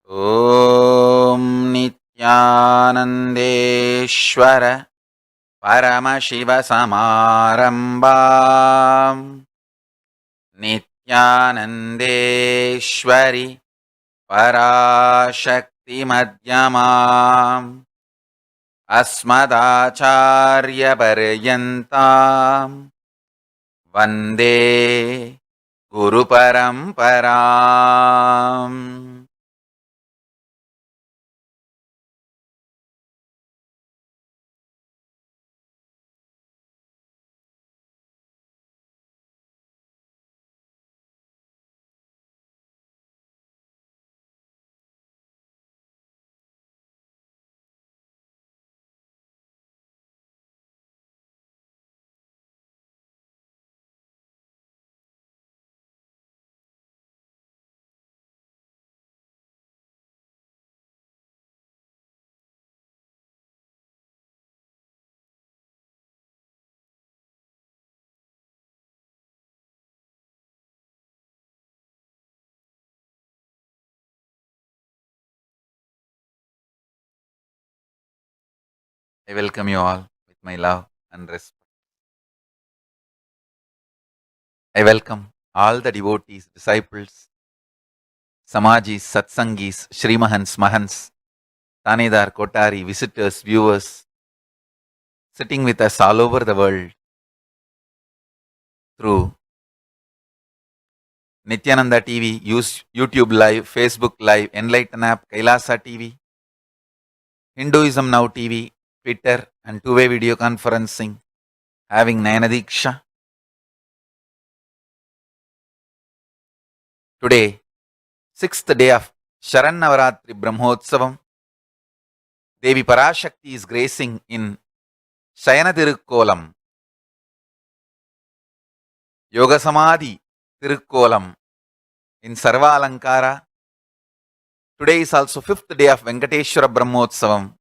ओम नित्यानंदेश्वर परमशिवसमारम्भाम् नित्यानंदेश्वरी पराशक्तिमध्यमाम् अस्मदाचार्यपर्यन्ताम् वन्दे गुरुपरम्पराम्। I welcome you all with my love and respect. I welcome all the devotees, disciples, Samajis, Satsangis, Shrimahans, Mahans, Tanedar, Kotari, visitors, viewers, sitting with us all over the world through Nityananda TV, YouTube Live, Facebook Live, Enlighten App, Kailasa TV, Hinduism Now TV, Twitter, and two-way video conferencing, having Nayanadiksha. Today, 6th day of Sharan Navaratri Brahmotsavam, Devi Parashakti is gracing in Shayana Tirukkolam, Yoga Samadhi Tirukkolam in Sarva Alankara. Today is also 5th day of Venkateshwara Brahmotsavam.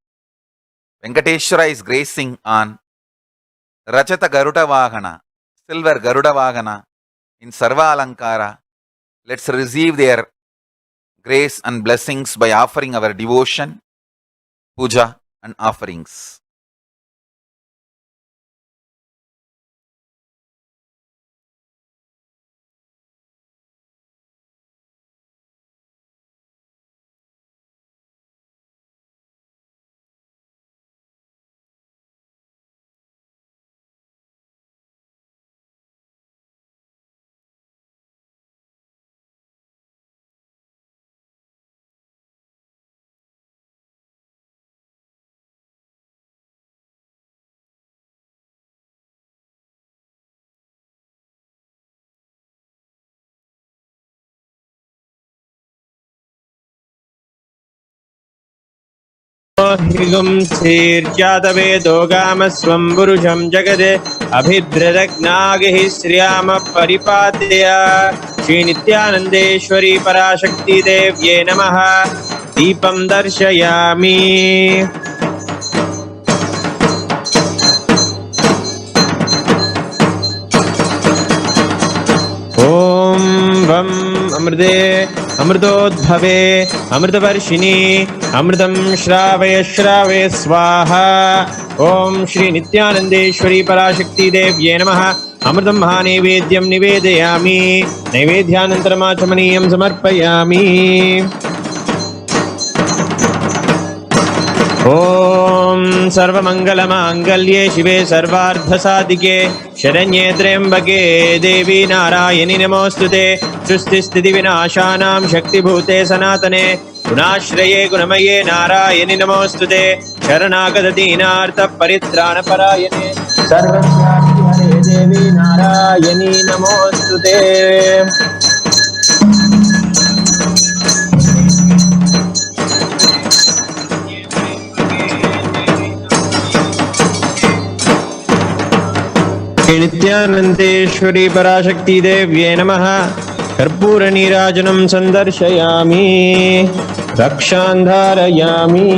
Venkateshwara is gracing on Rachata Garuda Vahana, Silver Garuda Vahana in Sarva Alankara. Let's receive their grace and blessings by offering our devotion, puja and offerings. हिगुं शीर्ष्यादवेदो गामस्वं पुरुषं जगदे अभिभ्रदग्नागिः श्रियामः परिपादय श्रीनित्यानन्देश्वरी पराशक्ति देव्ये नमः। दीपं दर्शयामि। ॐ वं अमृते अमृतोद्भवे अमृतवर्षिणी अमृतं श्रावय श्रावय स्वाहा। ओम श्री नित्यानंदेश्वरी पराशक्ति देव्ये नमः। अमृतं महानैवेद्यं निवेदयामि। नैवेद्यानन्तरमाचमनीयं समर्पयामि। ओम सर्वमंगलमांगल्ये शिवे सर्वार्थसाधिके शरण्ये त्र्यंबके देवी नारायणि नमोस्तुते। सृष्टिस्थितिविनाशानां शक्तिभूते सनातने गुणाश्रये गुणमये नारायणि नमोस्तुते। शरणागतदीनार्तपरित्राणपरायणे सर्वस्यापि हरे देवी नारायणि नमोस्तुते। नित्यानंदेश्वरी पराशक्ति देव्ये नमः। कर्पूर नीराजनं संदर्शयामि। रक्षां धारयामि।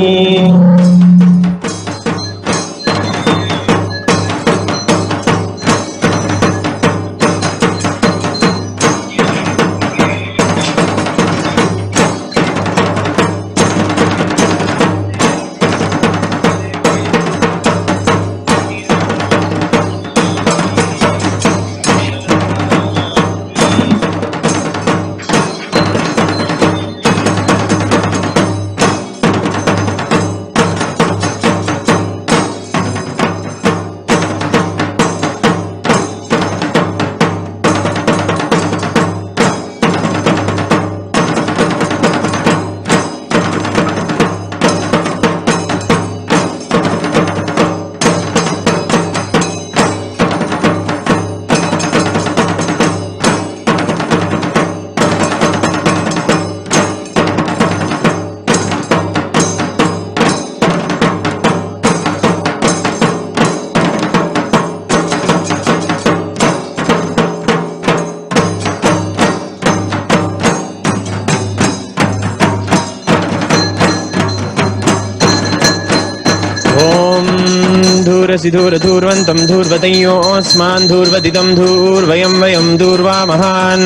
धूरसि धूरधूर्वन्तं धूर्वतयोऽस्मान् धूर्वदिदं धूर्वयं वयं धूर्वामहान्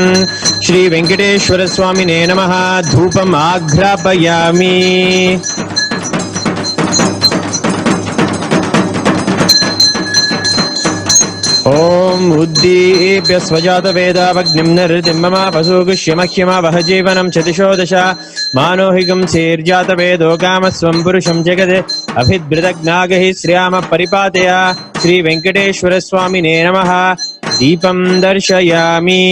श्रीवेङ्कटेश्वरस्वामिने नमः धूपम् आघ्रापयामि ॐ उद्दीप्य स्वजातवेदावग्निं नरतिं ममापसूगुष्यमह्यमावह जीवनं च दिशो दश मानोहिगं सेर्जातवेदो कामस्वं पुरुषं जगदे अभिद्बृतज्ञागैः श्रियामः परिपातय श्रीवेङ्कटेश्वरस्वामिने नमः दीपं दर्शयामि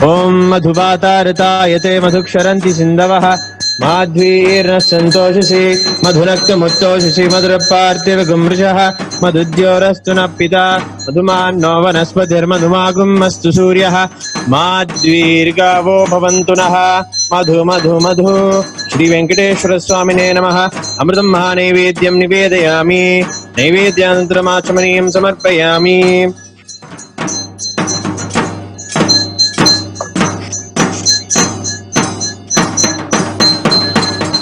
ॐ मधुवातारतायते मधुक्षरन्ति सिन्धवः माध्वीर्नः सन्तोषसि मधुनक्तमुत्तोषसि मधुरपार्थिवगुमृषः मधुद्योरस्तु नः पिता मधुमान्नो वनस्पतिर्मधुमागुम् अस्तु सूर्यः माद्वीर्गावो भवन्तु नः मधु मधु मधु श्रीवेङ्कटेश्वरस्वामिने नमः अमृतं महानैवेद्यं निवेदयामि नैवेद्यानन्तरमाचमनीयं समर्पयामि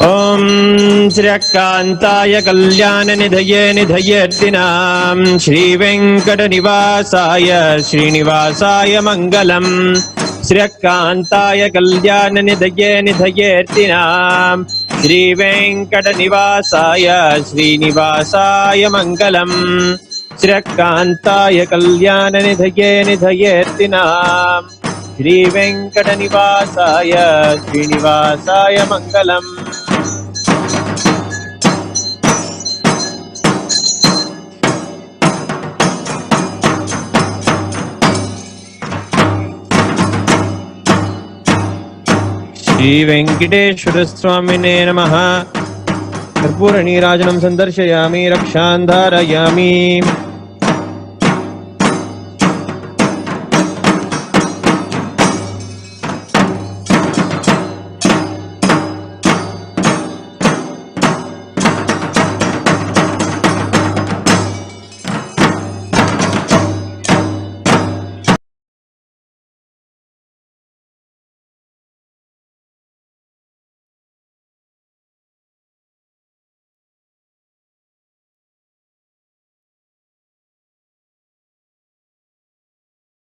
ॐ श्रीकान्ताय कल्याणनिधये निधयेऽर्थिनां श्रीवेङ्कटनिवासाय श्रीनिवासाय मङ्गलम् श्रीकान्ताय कल्याणनिधये निधयेऽर्थिनां श्रीवेङ्कटनिवासाय श्रीनिवासाय मङ्गलम् श्रीकान्ताय कल्याणनिधये निधयेऽर्थिनां श्रीवेङ्कटनिवासाय श्रीनिवासाय मङ्गलम् श्रीवेङ्कटेश्वरस्वामिने नमः कर्पूरनीराजनं सन्दर्शयामि रक्षान् धारयामि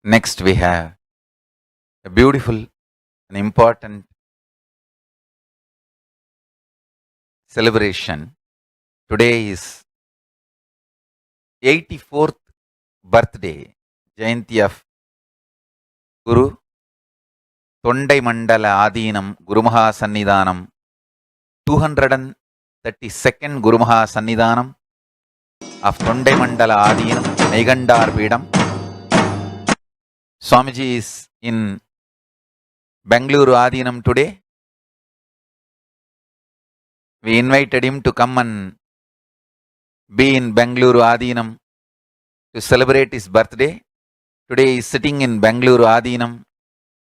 Next, we have a beautiful and important celebration. Today is 84th birthday, Jayanti of Guru Tondai Mandala Adinam Gurumaha Sannidhanam, 232nd Gurumaha Sannidhanam of Tondai Mandala Adinam, Negandar Pedam. Swamiji is in Bengaluru Adinam today. We invited him to come and be in Bengaluru Adinam to celebrate his birthday. Today he is sitting in Bengaluru Adinam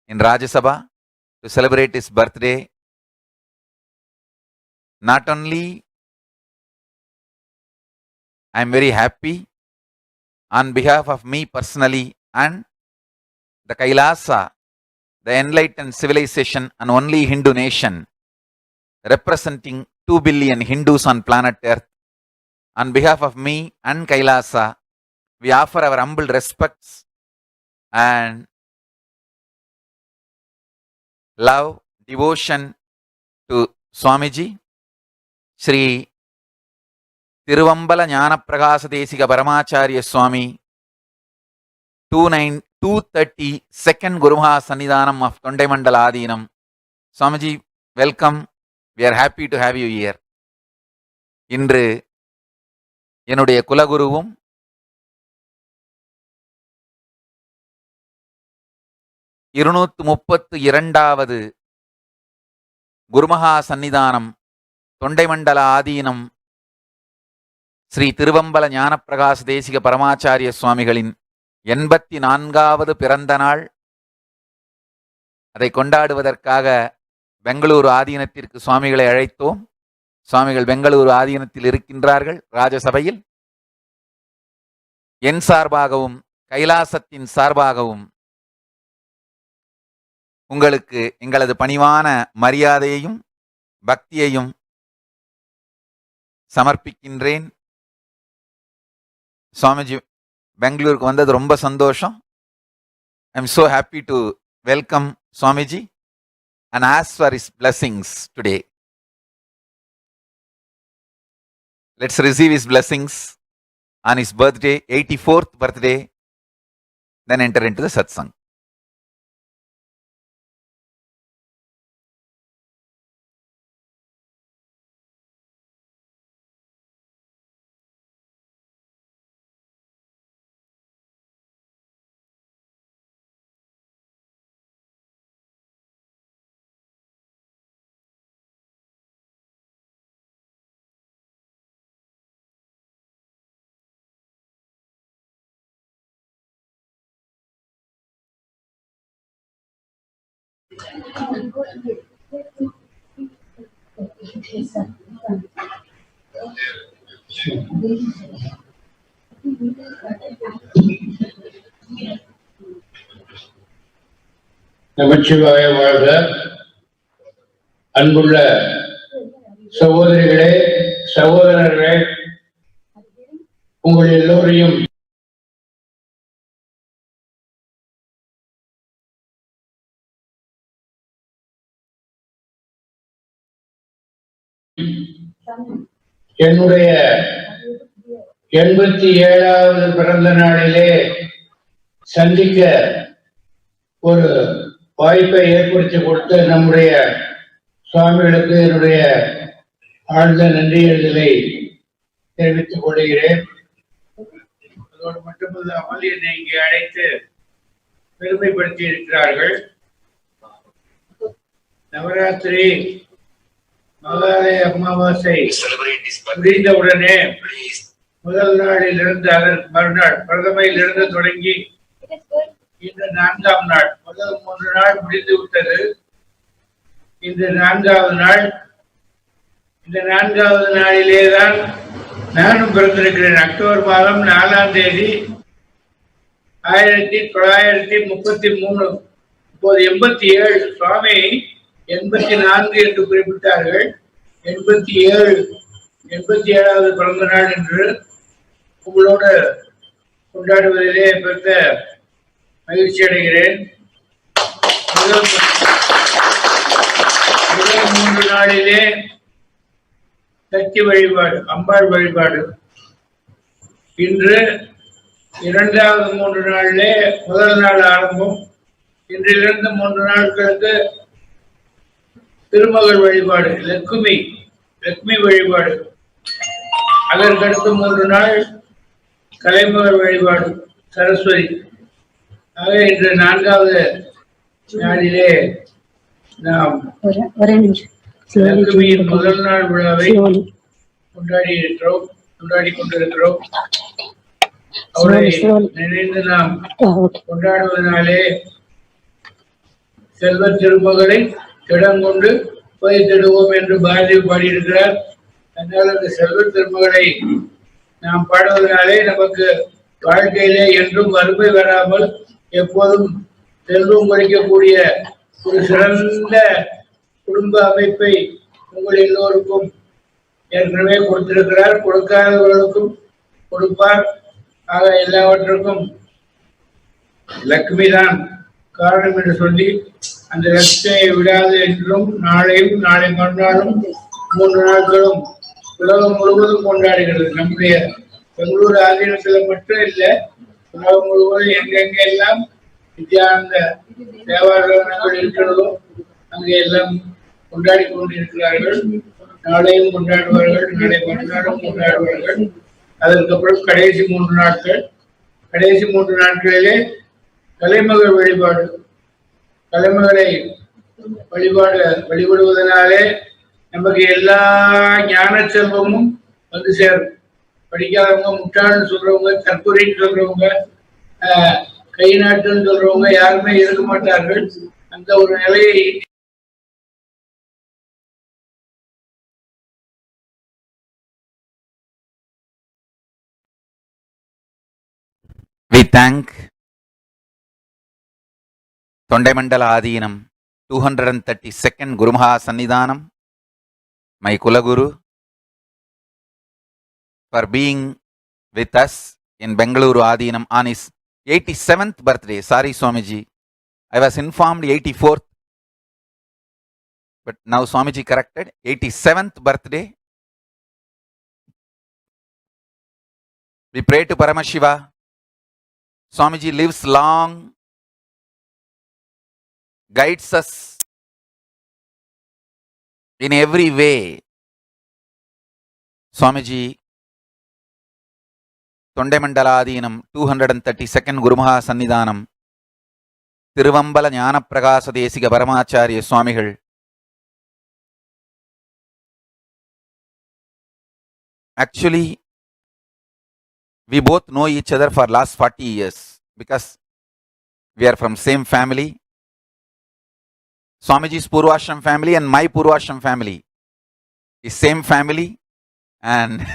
in Rajya Sabha to celebrate his birthday. Not only I am very happy on behalf of me personally and the Kailasa, the enlightened civilization and only Hindu nation representing 2 billion Hindus on planet Earth. On behalf of me and Kailasa, we offer our humble respects and love, devotion to Swamiji, Sri Tiruvambala Jnanapragasa Desika Paramacharya Swami, 232nd Gurumaha Sannidhanam of Tondai Mandala Adinam. Swamiji, welcome. We are happy to have you here. இன்று என்னுடைய குலகுருவும் இருநூற்று இரண்டாவது குருமகா சந்நிதானம் தொண்டை மண்டல ஆதீனம் ஸ்ரீ திருவம்பல ஞானப்பிரகாச தேசிக பரமாச்சாரிய சுவாமிகளின் 84வது பிறந்த நாள். அதை கொண்டாடுவதற்காக பெங்களூரு ஆதீனத்திற்கு சுவாமிகளை அழைத்தோம். சுவாமிகள் பெங்களூரு ஆதீனத்தில் இருக்கின்றார்கள் ராஜசபையில். என் சார்பாகவும் கைலாசத்தின் சார்பாகவும் உங்களுக்கு எங்களது பணிவான மரியாதையையும் பக்தியையும் சமர்ப்பிக்கின்றேன். சுவாமிஜி பெங்களூருக்கு வந்தது ரொம்ப சந்தோஷம். I am so happy to welcome Swamiji and ask for his blessings today. Let's receive his blessings on his birthday, 84th birthday, then enter into the satsang. நமச்சிவாய வாழ்க. அன்புள்ள சகோதரிகளே, சகோதரர்களே, உங்கள் எல்லோரையும் என்னுடைய 87வது பிறந்த நாளிலே சந்திக்க ஒரு வாய்ப்பை ஏற்படுத்தி கொடுத்த நம்முடைய சுவாமிகளுக்கு என்னுடைய ஆழ்ந்த நன்றியறிதலை தெரிவித்துக் கொள்கிறேன். அதோடு மட்டுமல்லாமல் என்னை இங்கே அழைத்து பெருமைப்படுத்தி இருக்கிறார்கள். நவராத்திரி மகாலய அமாவாசை முடிந்தவுடனே முதல் நாளிலிருந்து அதற்கு மறுநாள் பிரதமையிலிருந்து தொடங்கி இந்த 4ஆம் நாள், முதல் 3 நாள் முடிந்து விட்டது. இந்த 4வது நாள், இந்த 4வது நாளிலேதான் நானும் பிறந்திருக்கிறேன். அக்டோபர் மாதம் 4ஆம் தேதி 1933. இப்போது 87. சுவாமி 84 என்று குறிப்பிட்டார்கள். 87வது பிறந்த நாள் என்று உங்களோடு கொண்டாடுவதிலே பெற்ற மகிழ்ச்சி அடைகிறேன். முதல் 3 நாளிலே சக்தி வழிபாடு, அம்பாள் வழிபாடு. இன்று 2வது 3 நாளிலே முதல் நாள் ஆரம்பம். இன்றிலிருந்து 3 நாட்களுக்கு திருமகள் வழிபாடு, லட்சுமி வழிபாடு. அதற்கடுத்து 3 நாள் கலைமகள் வழிபாடு, சரஸ்வதி. ஆக இன்று 4வது நாளிலே நாம் லட்சுமியின் முதல் நாள் விழாவை கொண்டாடி கொண்டிருக்கிறோம். அவரை நினைந்து நாம் கொண்டாடுவதனாலே செல்வ திருமகளை திடங்கொண்டு போய்த்திடுவோம் என்று பாரதி பாடியிருக்கிறார். அதனால் அந்த செல்வ திருமகளை நாம் பாடுவதனாலே நமக்கு வாழ்க்கையிலே என்றும் வறுமை வராமல் எப்போதும் செல்வம் கிடைக்கக்கூடிய ஒரு சிறந்த குடும்ப அமைப்பை உங்கள் எல்லோருக்கும் ஏற்கனவே கொடுத்திருக்கிறார். கொடுக்காதவர்களுக்கும் கொடுப்பார். ஆக எல்லாவற்றுக்கும் லட்சுமி தான் காரணம் என்று சொல்லி அந்த லட்சுமியை விடாது என்றும் நாளையும் நாளை மறுநாளும் 3 நாட்களும் உலகம் முழுவதும் கொண்டாடுகிறது. நம்முடைய பெங்களூர் ஆதீனத்தில் மட்டும் இல்லை, உலகம் முழுவதும் எங்கெங்கெல்லாம் நித்யானந்த தேவாலயங்கள் இருக்கிறதோ அங்கே எல்லாம் கொண்டாடி கொண்டிருக்கிறார்கள். நாளையும் கொண்டாடுவார்கள், நாளை மறுநாளும் கொண்டாடுவார்கள். அதற்கப்புறம் கடைசி 3 நாட்கள். கடைசி 3 நாட்களிலே கலைமகள் வழிபாடு. கலைமகளை வழிபடுவதனாலே நமக்கு எல்லா ஞான செல்வமும் வந்து சேரும். படிக்காதவங்க, முட்டாள்னு சொல்றவங்க, தற்கொலைன்னு சொல்றவங்க, கை நாட்டுன்னு சொல்றவங்க யாருமே இருக்க மாட்டார்கள். அந்த ஒரு நிலையை We thank Tondai Adinam 232nd Gurumaha Sannidhanam, my Kulaguru, for being with us in Bengaluru Adinam on his 87th birthday. Sorry, Swamiji. I was informed 84th, but now Swamiji corrected. 87th birthday. We pray to Paramashiva. Swamiji lives long, guides us in every way. Swamiji, Tondemandala 232nd Gurumaha Sannidhanam, Tiruvambala Jnanapragasa Desika Paramacharya Swamigal. Actually, we both know each other for last 40 years because we are from same family. Swamiji's Purvashram family and my Purvashram family is same family, and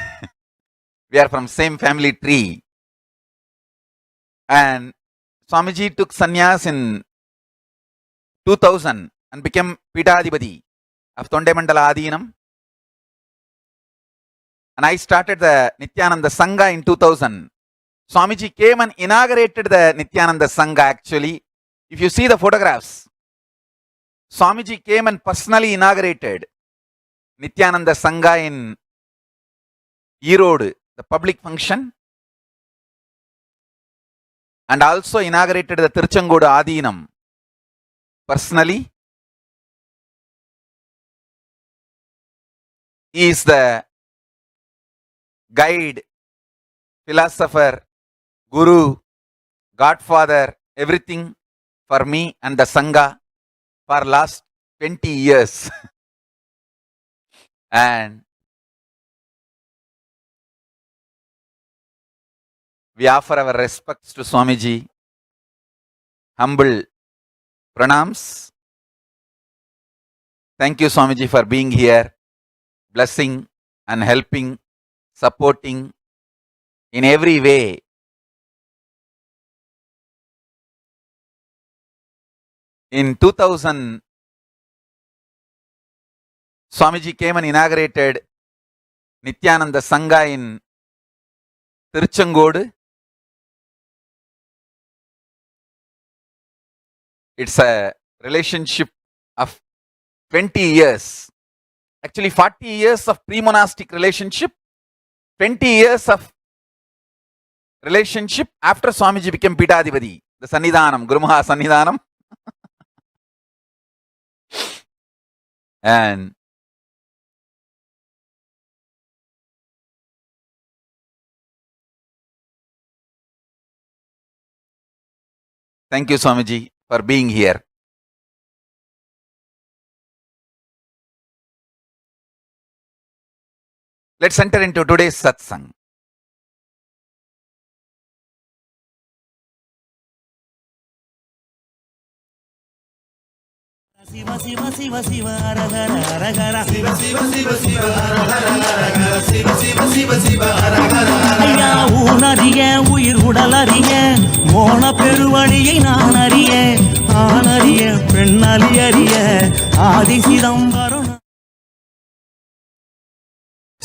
we are from same family tree. And Swamiji took sannyas in 2000 and became Pithadipati of Tondemandala Adinam. And I started the Nityananda Sangha in 2000. Swamiji came and inaugurated the Nityananda Sangha actually. If you see the photographs, Swamiji came and personally inaugurated Nityananda Sangha in Erode, the public function, and also inaugurated the Tiruchengodu Adinam personally. He is the guide, philosopher, guru, godfather, everything for me and the Sangha for last 20 years. And we offer our respects to Swamiji, humble pranams. Thank you, Swamiji, for being here, blessing and helping, supporting in every way. In 2000, Swamiji came and inaugurated Nityananda Sangha in Tiruchengodu. It's a relationship of 20 years. Actually, 40 years of pre-monastic relationship, 20 years of relationship after Swamiji became Pithadipati, the Sannidhanam, Gurumaha Sannidhanam. And thank you, Swamiji, for being here. Let's enter into today's satsang. Siva Siva Siva Siva Hara Hara Hara Hara Siva Siva Siva Siva Hara Hara Hara Hara Siva Siva Siva Siva Hara Hara ஐயா ஊனறிய உயிர் உடலறிய மோன பெருவழியை நான் அறிய ஆனறிய பெண்ணலி அறிய ஆதி Chidambaram.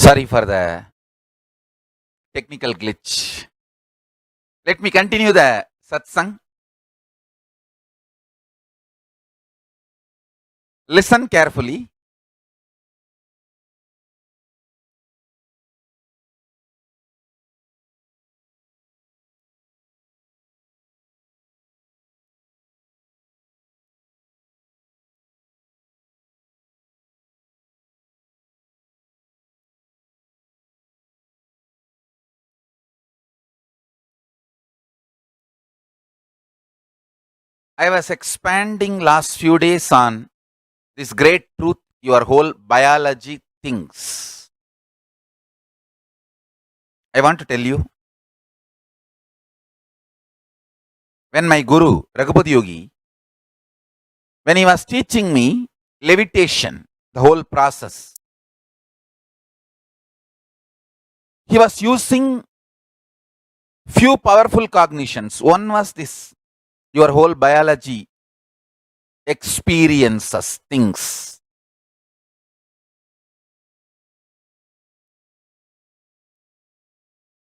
Sorry for the technical glitch. Let me continue the satsang. Listen carefully. I was expanding last few days on this great truth, your whole biology thinks. I want to tell you, when my guru, Raghupati Yogi, when he was teaching me levitation, the whole process, he was using few powerful cognitions. One was this, your whole biology experiences things.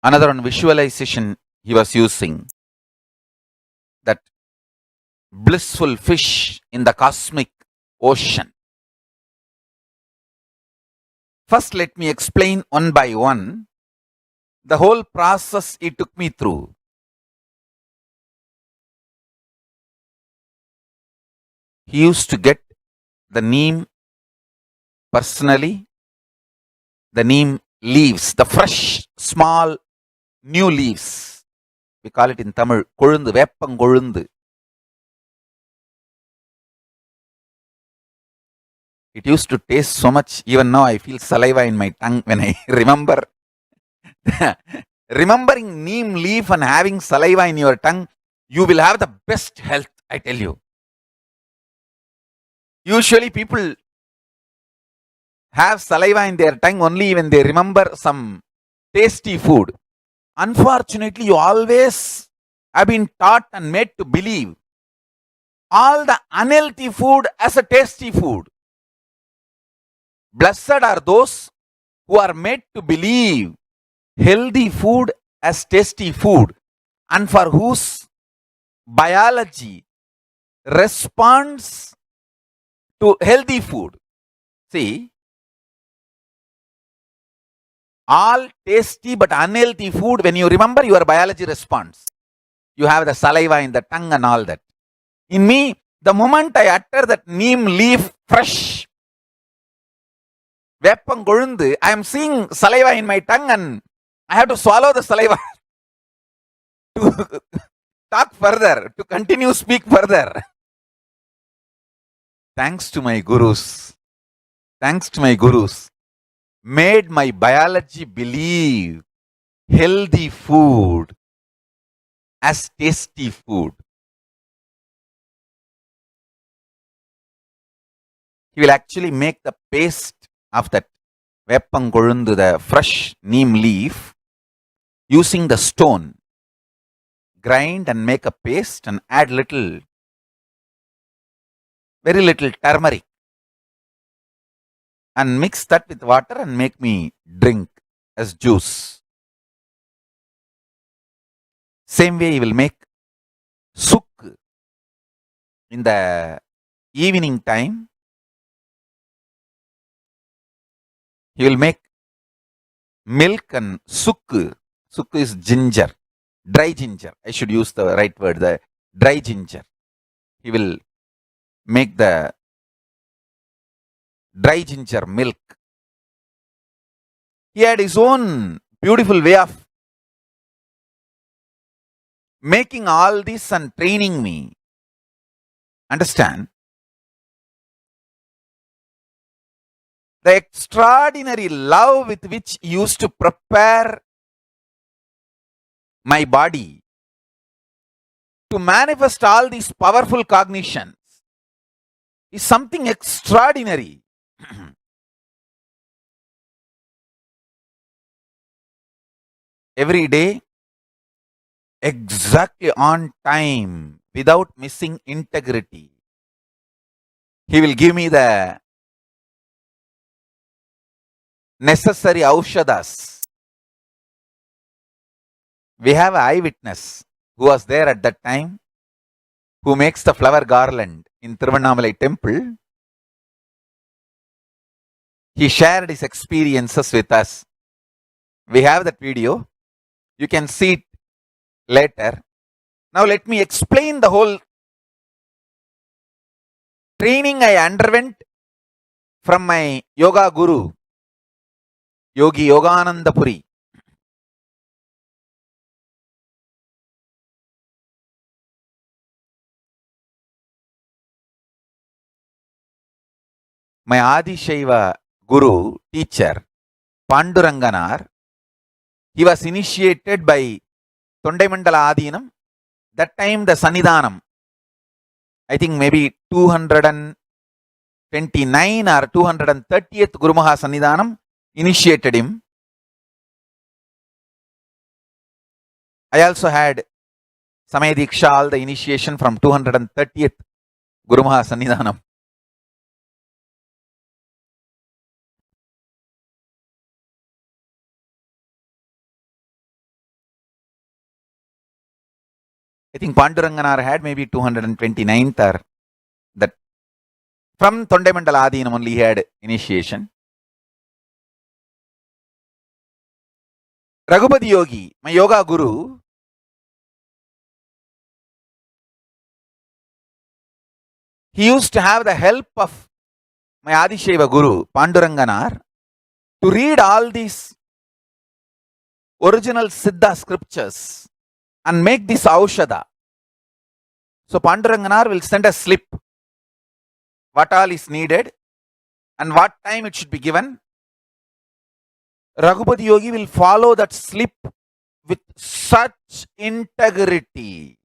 Another one visualization he was using, that blissful fish in the cosmic ocean. First, let me explain one by one the whole process he took me through. He used to get the neem personally, the neem leaves, the fresh, small, new leaves. We call it in Tamil, kolundu, veppangolundu. It used to taste so much, even now I feel saliva in my tongue when I remember. Remembering neem leaf and having saliva in your tongue, you will have the best health, I tell you. Usually people have saliva in their tongue only when they remember some tasty food. Unfortunately, you always have been taught and made to believe all the unhealthy food as a tasty food. Blessed are those who are made to believe healthy food as tasty food, and for whose biology responds to healthy food. See, all tasty but unhealthy food, when you remember, your biology responds. You have the saliva in the tongue and all that. In me, the moment I utter that neem leaf fresh, veppangolundu, I am seeing saliva in my tongue and I have to swallow the saliva to talk further, to continue speak further. Thanks to my gurus, made my biology believe healthy food as tasty food. He will actually make the paste of that veppangolundu, the fresh neem leaf, using the stone. Grind and make a paste and add very little turmeric, and mix that with water and make me drink as juice. Same way he will make suk in the evening time. He will make milk and suk. Suk is ginger, dry ginger. I should use the right word, the dry ginger. He will make the dry ginger milk. He had his own beautiful way of making all this and training me. Understand? The extraordinary love with which he used to prepare my body to manifest all these powerful cognitions is something extraordinary. Every day, exactly on time, without missing integrity, he will give me the necessary aushadas. We have an eyewitness who was there at that time, who makes the flower garland in Tiruvannamalai temple. He shared his experiences with us. We have that video. You can see it later. Now let me explain the whole training I underwent from my yoga guru, Yogi Yogananda Puri. My Adi Shaiva guru, teacher, Panduranganar, he was initiated by Tondai Adinam. That time the Sannidhanam, I think maybe 229 or 230th Guru Maha Sannidhanam initiated him. I also had Samaya Diksha, all the initiation from 230th Guru Maha Sannidhanam. I think Panduranganar had maybe 229th or that. From Tondemandala Adinam only he had initiation. Raghupati Yogi, my yoga guru, he used to have the help of my Adishaiva guru, Panduranganar, to read all these original Siddha scriptures and make this Aushada. So Panduranganar will send a slip, what all is needed and what time it should be given. Raghupati Yogi will follow that slip with such integrity,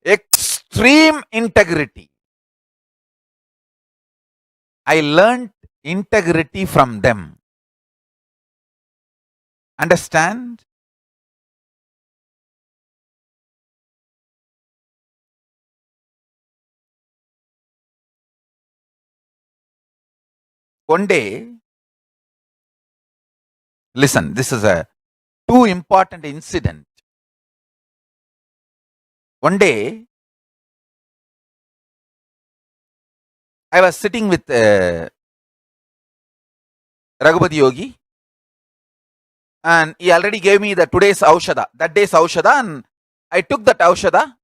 extreme integrity. I learned integrity from them. Understand? One day, listen, this is a too important incident. One day, I was sitting with Raghupati Yogi, and he already gave me the today's Aushada, that day's Aushada, and I took that Aushada.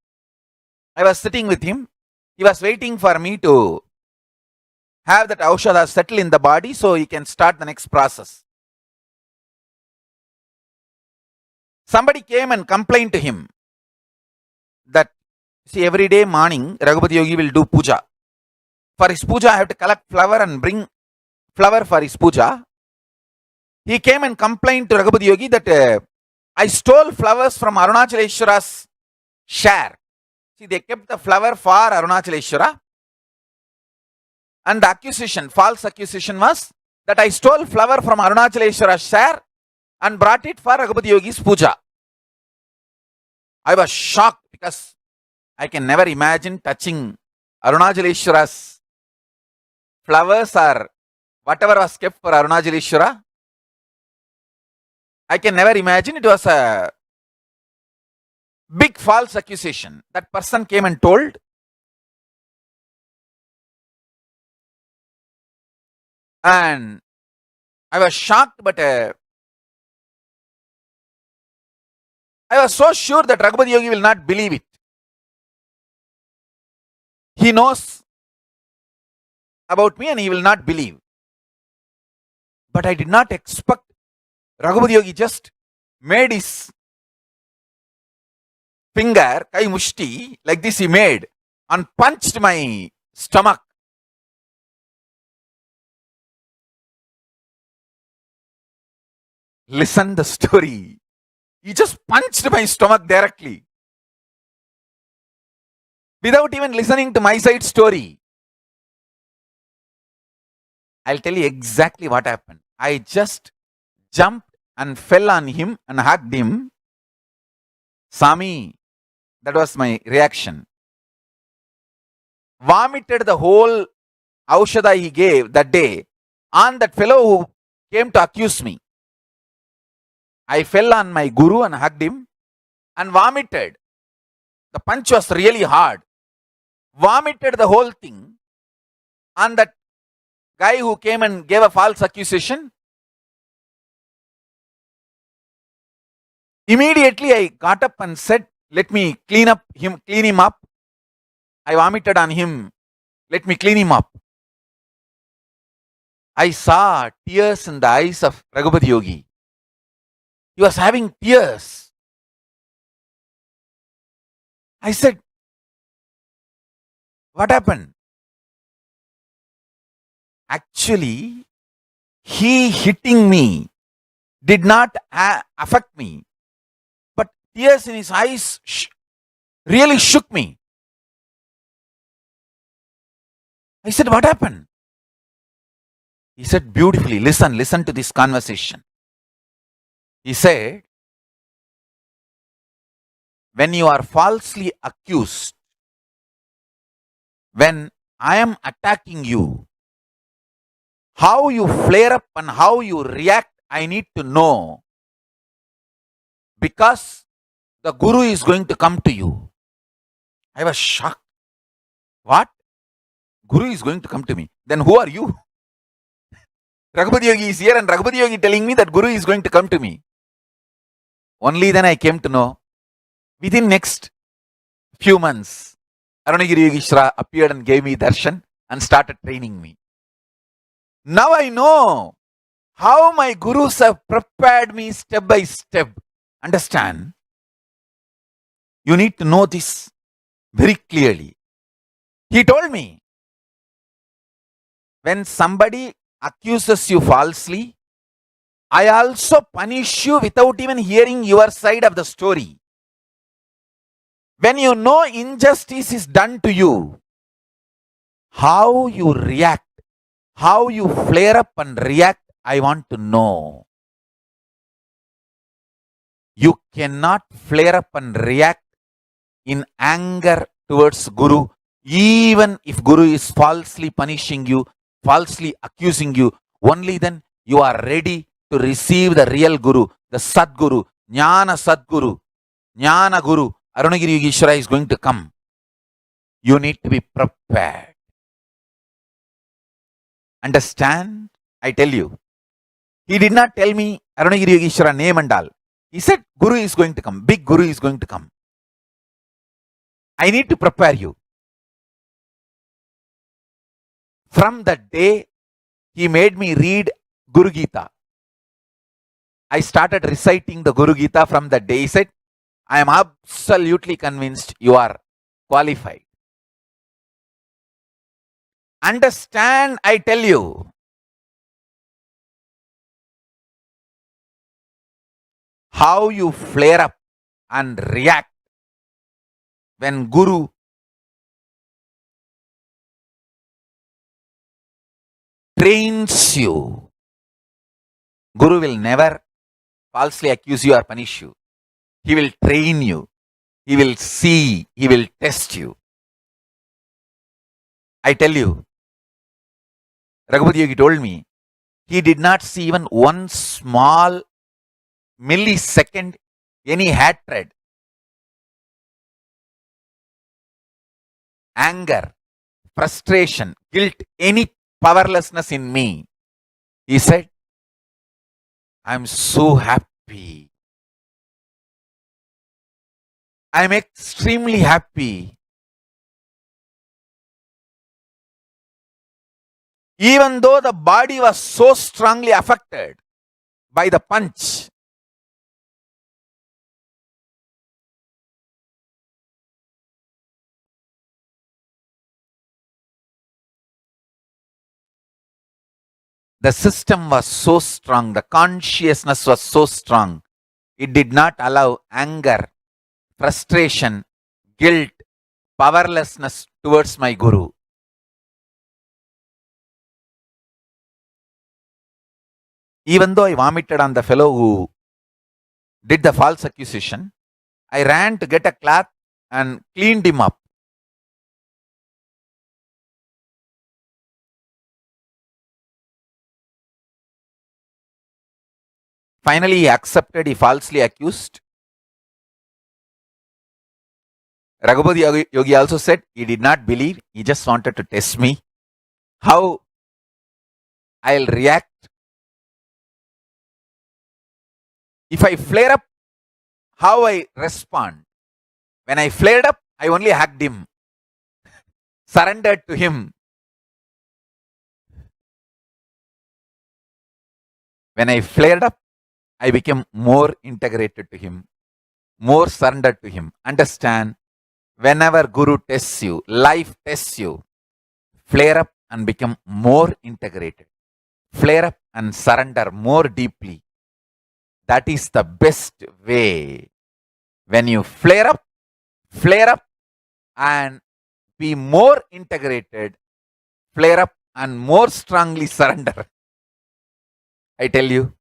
I was sitting with him. He was waiting for me to have that Aushada settle in the body so he can start the next process. Somebody came and complained to him that, see, every day morning, Raghupati Yogi will do puja. For his puja, I have to collect flower and bring flower for his puja. He came and complained to Raghupati Yogi that I stole flowers from Arunachaleshwara's share. See, they kept the flower for Arunachaleshwara. And the accusation, false accusation was that I stole flower from Arunachaleshwara's share and brought it for Raghupati Yogi's puja. I was shocked because I can never imagine touching Arunachaleshwara's flowers or whatever was kept for Arunachaleshwara. I can never imagine. It was a big false accusation. That person came and told. And I was shocked, but I was so sure that Raghupati Yogi will not believe it. He knows about me and he will not believe. But I did not expect. Raghupati Yogi just made his finger, kai mushti, like this he made, and punched my stomach. Listen the story. He just punched my stomach directly. Without even listening to my side story. I'll tell you exactly what happened. I just jumped and fell on him and hugged him. Sami, that was my reaction. Vomited the whole Aushada he gave that day on that fellow who came to accuse me. I fell on my guru and hugged him and vomited. The punch was really hard. Vomited the whole thing on that guy who came and gave a false accusation. Immediately I got up and said, let me clean him up. I vomited on him. Let me clean him up. I saw tears in the eyes of Raghupati Yogi. He was having tears. I said, what happened? Actually, he hitting me did not affect me. But tears in his eyes really shook me. I said, what happened? He said beautifully, listen to this conversation. He said, when you are falsely accused, when I am attacking you, how you flare up and how you react, I need to know. Because the Guru is going to come to you. I was shocked. What? Guru is going to come to me. Then who are you? Raghupati Yogi is here and Raghupati Yogi telling me that Guru is going to come to me. Only then I came to know. Within next few months, Arunagiri Yogeshwara appeared and gave me darshan and started training me. Now I know how my gurus have prepared me step by step. Understand? You need to know this very clearly. He told me, when somebody accuses you falsely, I also punish you without even hearing your side of the story. When you know injustice is done to you, how you react, how you flare up and react, I want to know. You cannot flare up and react in anger towards Guru, even if Guru is falsely punishing you, falsely accusing you. Only then you are ready to receive the real Guru, the Sadguru, Jnana Sadguru, Jnana Guru. Arunagiri Yogeshwara is going to come. You need to be prepared. Understand? I tell you. He did not tell me Arunagiri Yogeshwara name and all. He said Guru is going to come. Big Guru is going to come. I need to prepare you. From that day, he made me read Guru Gita. I started reciting the Guru Gita from that day. He said, I am absolutely convinced you are qualified. Understand, I tell you. How you flare up and react when Guru trains you. Guru will never falsely accuse you or punish you. He will train you. He will see. He will test you. I tell you, Raghupati Yogi told me, he did not see even one small millisecond any hatred, anger, frustration, guilt, any powerlessness in me. He said, I'm so happy. I'm extremely happy. Even though the body was so strongly affected by the punch, the system was so strong, the consciousness was so strong, it did not allow anger, frustration, guilt, powerlessness towards my Guru. Even though I vomited on the fellow who did the false accusation, I ran to get a cloth and cleaned him up. Finally, he accepted he falsely accused. Raghupati Yogi also said he did not believe, he just wanted to test me. How I'll react. If I flare up, how I respond. When I flared up, I only hugged him, surrendered to him. When I flared up, I became more integrated to him, more surrendered to him. Understand, whenever Guru tests you, life tests you, flare up and become more integrated. Flare up and surrender more deeply. That is the best way. When you flare up and be more integrated, flare up and more strongly surrender. I tell you.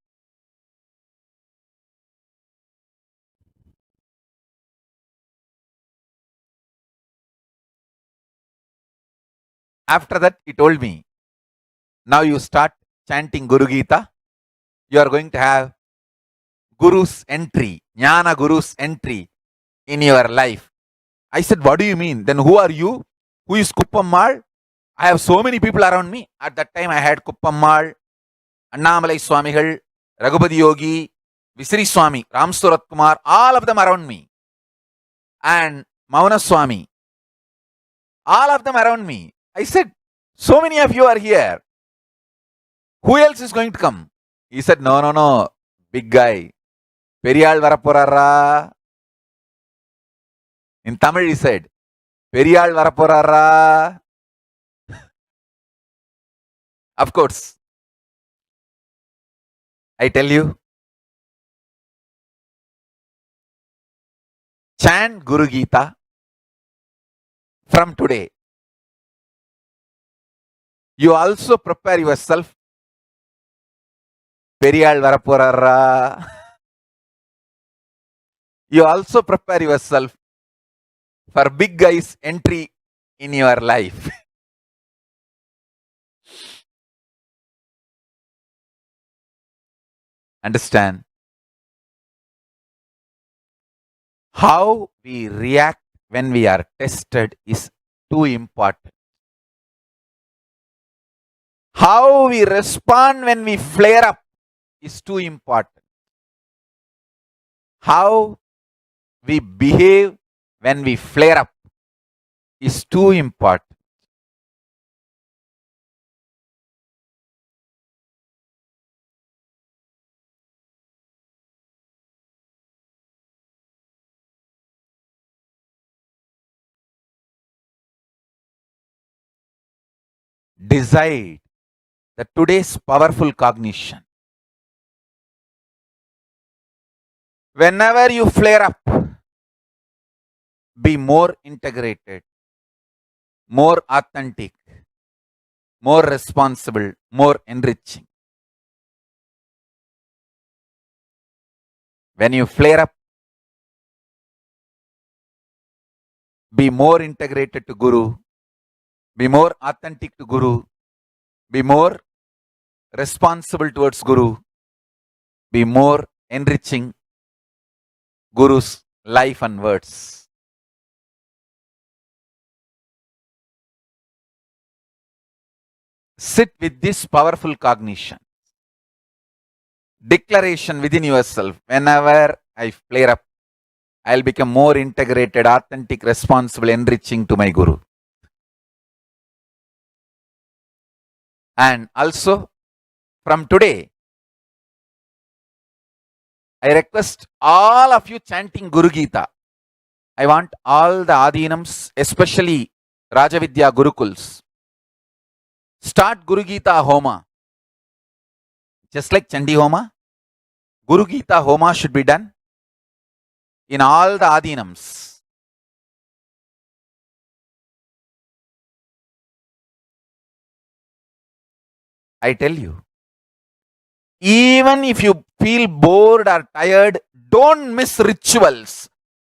After that, he told me, now you start chanting Guru Gita. You are going to have Guru's entry, Jnana Guru's entry in your life. I said, what do you mean? Then who are you? Who is Kuppammal? I have so many people around me. At that time, I had Kuppammal, Annamalai Swamigal, Raghupati Yogi, Visri Swami, Ram Surat Kumar, all of them around me. And Mauna Swami, all of them around me. I said, so many of you are here. Who else is going to come? He said, no, big guy. Periyal varaporarra. In Tamil he said, Periyal varaporarra. Of course, I tell you, chant Guru Gita from today. You also prepare yourself. Periyal varaporarra. You also prepare yourself for big guys' entry in your life. Understand? How we react when we are tested is too important. How we respond when we flare up is too important. How we behave when we flare up is too important. Decide that today's powerful cognition. Whenever you flare up, be more integrated, more authentic, more responsible, more enriching. When you flare up, be more integrated to Guru, be more authentic to Guru, be more responsible towards Guru, be more enriching Guru's life and words. Sit with this powerful cognition. Declaration within yourself. Whenever I flare up, I'll become more integrated, authentic, responsible, enriching to my Guru. And also, from today, I request all of you chanting Guru Gita. I want all the Adinams, especially Rajavidya Gurukuls, start Guru Gita Homa. Just like Chandi Homa, Guru Gita Homa should be done in all the Adinams. I tell you, even if you feel bored or tired, don't miss rituals.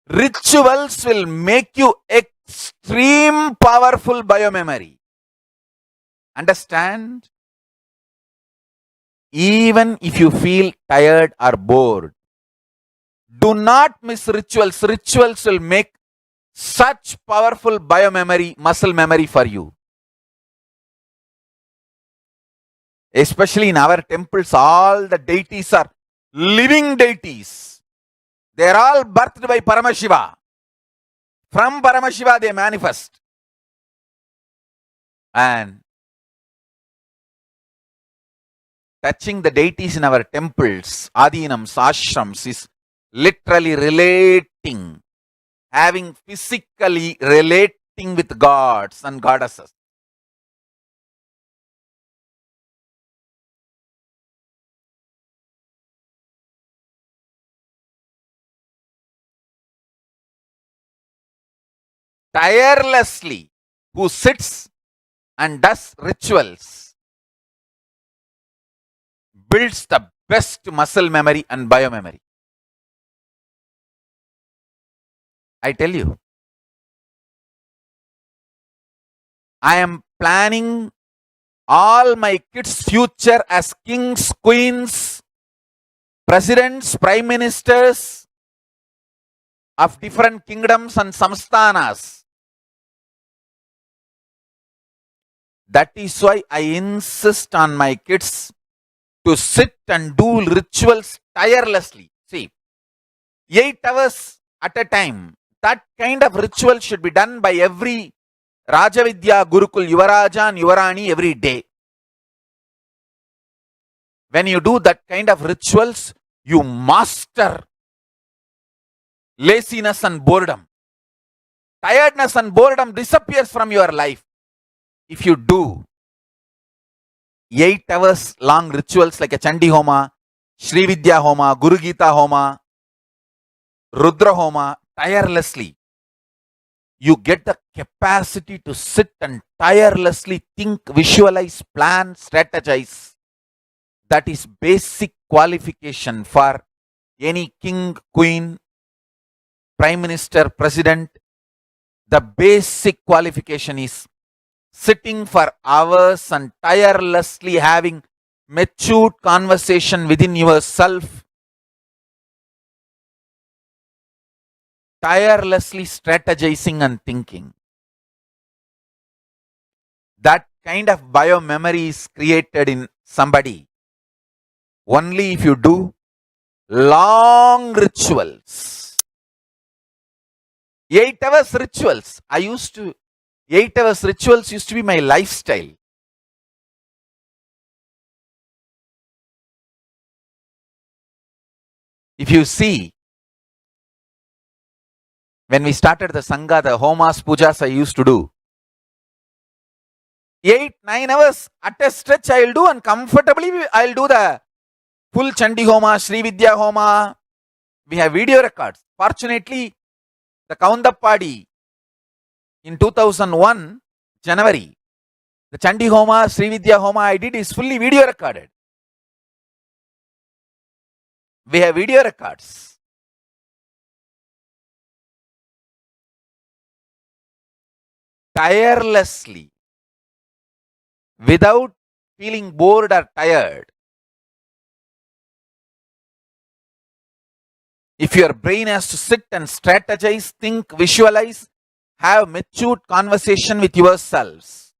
Rituals will make you extreme powerful biomemory. Understand? Even if you feel tired or bored, do not miss rituals. Rituals will make such powerful biomemory, muscle memory for you. Especially in our temples, all the deities are living deities. They are all birthed by Paramashiva. From Paramashiva they manifest. And touching the deities in our temples, Adinams, ashrams, is literally relating, having physically relating with gods and goddesses. Tirelessly, who sits and does rituals, builds the best muscle memory and biomemory. I tell you, I am planning all my kids' future as kings, queens, presidents, prime ministers, of different kingdoms and samsthanas. That is why I insist on my kids to sit and do rituals tirelessly. See, 8 hours at a time. That kind of ritual should be done by every Rajavidya Gurukul Yuvaraja and Yuvarani every day. When you do that kind of rituals, you master laziness and boredom. Tiredness and boredom disappears from your life. If you do 8 hours long rituals like a Chandi Homa, Sri Vidya Homa, Guru Gita Homa, Rudra Homa tirelessly, you get the capacity to sit and tirelessly think, visualize, plan, strategize. That is basic qualification for any king, queen, prime minister, president. The basic qualification is sitting for hours and tirelessly having matured conversation within yourself, tirelessly strategizing and thinking. That kind of biomemory is created in somebody only if you do long rituals. 8 hours rituals. 8 hours rituals used to be my lifestyle. If you see, when we started the Sangha, the homas, pujas I used to do, 8-9 hours at a stretch I will do, and comfortably I will do the full Chandi Homa, Sri Vidya Homa. We have video records. Fortunately, the Kaundappadi in 2001, January, the Chandi Homa, Sri Vidya Homa I did is fully video recorded. We have video records. Tirelessly, without feeling bored or tired. If your brain has to sit and strategize, think, visualize, have matured conversation with yourselves,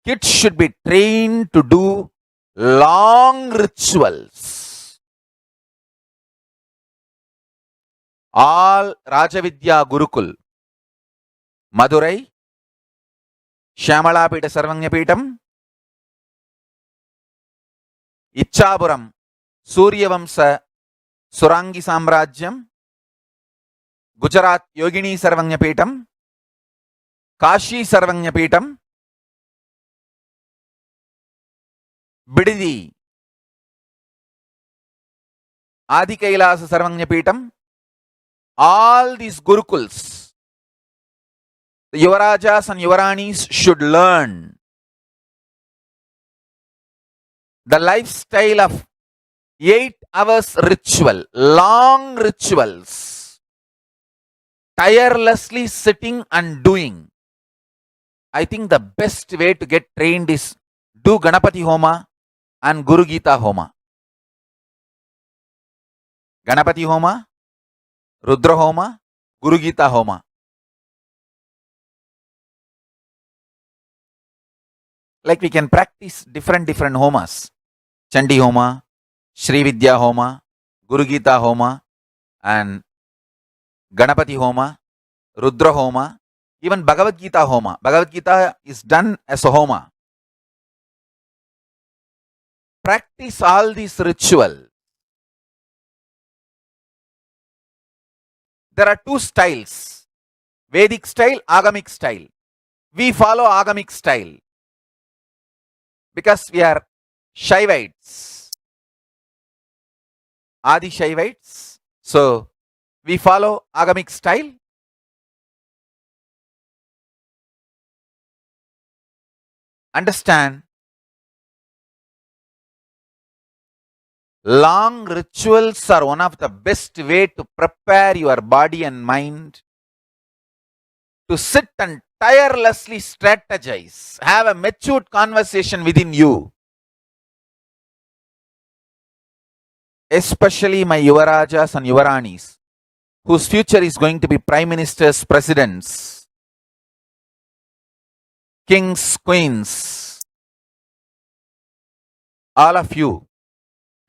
kids should be trained to do long rituals. All Rajavidya Gurukul, Madurai, Shyamalapita Sarvanyapitam, Ichapuram, Suryavamsa, Surangi Samrajyam, Gujarat Yogini Sarvanyapitam, Kashi Sarvanyapitam, Bididi, Adi Kailasa Sarvanyapitam, all these Gurukuls, the Yuvarajas and Yuvaranis should learn the lifestyle of 8 hours ritual, long rituals, tirelessly sitting and doing. I think the best way to get trained is do Ganapati Homa and Guru Gita Homa. Ganapati Homa, Rudra Homa, Guru Gita Homa. Like we can practice different homas. Chandi Homa, Sri Vidya Homa, Guru Gita Homa, and Ganapati Homa, Rudra Homa, even Bhagavad Gita Homa. Bhagavad Gita is done as a Homa. Practice all these rituals. There are 2 styles, Vedic style, Agamic style. We follow Agamic style because we are Shaivites, Adi Shaivites. So we follow Agamic style. Understand, long rituals are one of the best way to prepare your body and mind to sit and tirelessly strategize, have a matured conversation within you. Especially my Yuvarajas and Yuvaranis. whose future is going to be prime ministers, presidents, kings, queens, all of you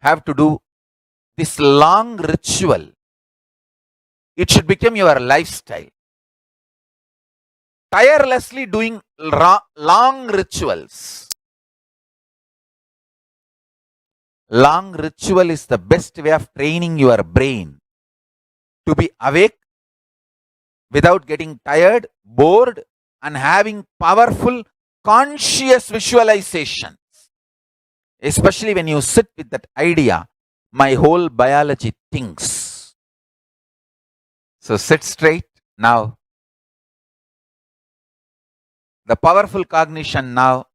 have to do this long ritual. It should become your lifestyle. Tirelessly doing long rituals. Long ritual is the best way of training your brain to be awake without getting tired, bored, and having powerful conscious visualizations. Especially when you sit with that idea, my whole biology thinks. So sit straight now. The powerful cognition now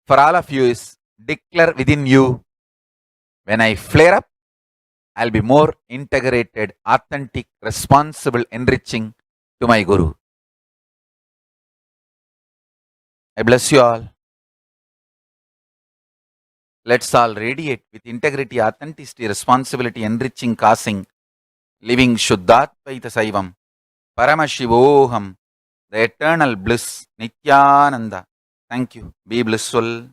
for all of you is declare within you, when I flare up, I'll be more integrated, authentic, responsible, enriching to my Guru. I bless you all. Let's all radiate with integrity, authenticity, responsibility, enriching, causing, living Shuddhatvaita Saivam, Paramashivoham, the eternal bliss, Nityananda. Thank you. Be blissful.